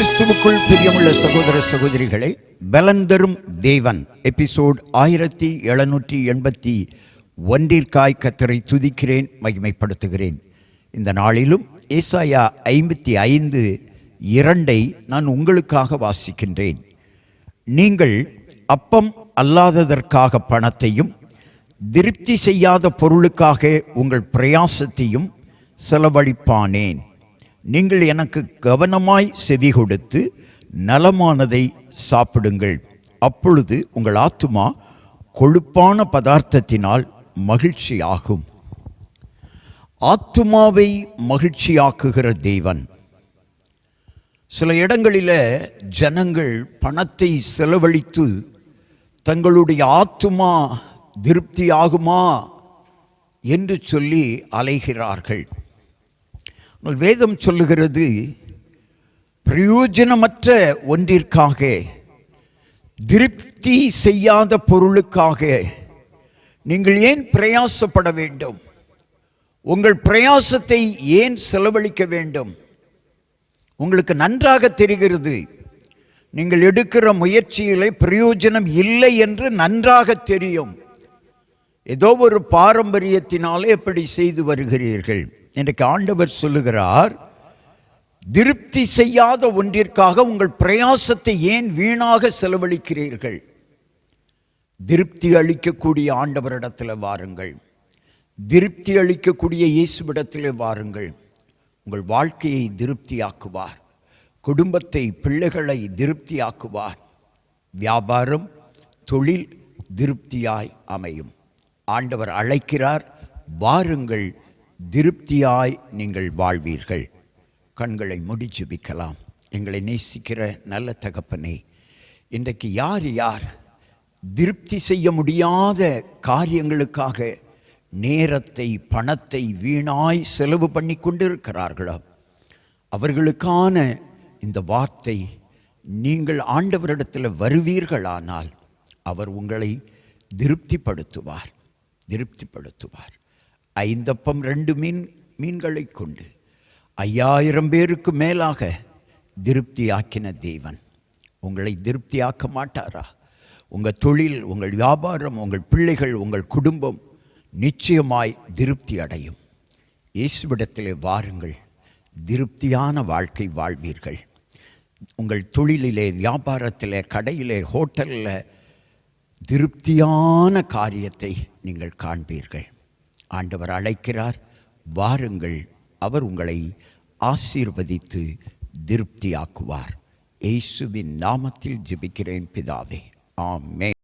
கிறிஸ்துவுக்குள் பிரியமுள்ள சகோதர சகோதரிகளை, பலன் தரும் தேவன் எபிசோட் 1781 கர்த்தரை துதிக்கிறேன், மகிமைப்படுத்துகிறேன். இந்த நாளிலும் ஏசாயா 55:2 நான் உங்களுக்காக வாசிக்கின்றேன். நீங்கள் அப்பம் அல்லாததற்காக பணத்தையும் திருப்தி செய்யாத பொருளுக்காக உங்கள் பிரயாசத்தையும் செலவழிப்பானேன். நீங்கள் எனக்கு கவனமாய் செவி கொடுத்து நலமானதை சாப்பிடுங்கள். அப்பொழுது உங்கள் ஆத்துமா கொழுப்பான பதார்த்தத்தினால் மகிழ்ச்சியாகும். ஆத்துமாவை மகிழ்ச்சியாக்குகிற தேவன். சில இடங்களில் ஜனங்கள் பணத்தை செலவழித்து தங்களுடைய ஆத்துமா திருப்தியாகுமா என்று சொல்லி அலைகிறார்கள். வேதம் சொல்லுகிறது, பிரயோஜனமற்ற ஒன்றிற்காக, திருப்தி செய்யாத பொருளுக்காக நீங்கள் ஏன் பிரயாசப்பட வேண்டும்? உங்கள் பிரயாசத்தை ஏன் செலவழிக்க வேண்டும்? உங்களுக்கு நன்றாக தெரிகிறது, நீங்கள் எடுக்கிற முயற்சியிலே பிரயோஜனம் இல்லை என்று நன்றாக தெரியும். ஏதோ ஒரு பாரம்பரியத்தினாலே எப்படி செய்து வருகிறீர்கள். இன்றைக்கு ஆண்டவர் சொல்லுகிறார், திருப்தி செய்யாத ஒன்றிற்காக உங்கள் பிரயாசத்தை ஏன் வீணாக செலவழிக்கிறீர்கள்? திருப்தி அளிக்கக்கூடிய ஆண்டவரிடத்தில் வாருங்கள். திருப்தி அளிக்கக்கூடிய இயேசுவிடத்தில் வாருங்கள். உங்கள் வாழ்க்கையை திருப்தியாக்குவார். குடும்பத்தை, பிள்ளைகளை திருப்தியாக்குவார். வியாபாரம், தொழில் திருப்தியாய் அமையும். ஆண்டவர் அழைக்கிறார், வாருங்கள், திருப்தியாய் நீங்கள் வாழ்வீர்கள். கண்களை மூடி ஜெபிக்கலாம். எங்களை நேசிக்கிற நல்ல தகப்பனே, இன்றைக்கு யார் யார் திருப்தி செய்ய முடியாத காரியங்களுக்காக நேரத்தை, பணத்தை வீணாய் செலவு பண்ணி கொண்டிருக்கிறார்களோ, அவர்களுக்கான இந்த வார்த்தை, நீங்கள் ஆண்டவரிடத்தில் வருவீர்களானால் அவர் உங்களை திருப்திப்படுத்துவார். 5 அப்பம் 2 மீன்களை கொண்டு 5000 பேருக்கு மேலாக திருப்தியாக்கின தேவன் உங்களை திருப்தியாக்க மாட்டாரா? உங்கள் தொழில், உங்கள் வியாபாரம், உங்கள் பிள்ளைகள், உங்கள் குடும்பம் நிச்சயமாய் திருப்தி அடையும். இயேசுவிடத்திலே வாருங்கள், திருப்தியான வாழ்க்கை வாழ்வீர்கள். உங்கள் தொழிலிலே, வியாபாரத்திலே, கடையிலே, ஹோட்டலில் திருப்தியான காரியத்தை நீங்கள் காண்பீர்கள். ஆண்டவர் அழைக்கிறார், வாருங்கள், அவர் உங்களை ஆசீர்வதித்து திருப்தியாக்குவார். இயேசுவின் நாமத்தில் ஜெபிக்கிறேன் பிதாவே, ஆமென்.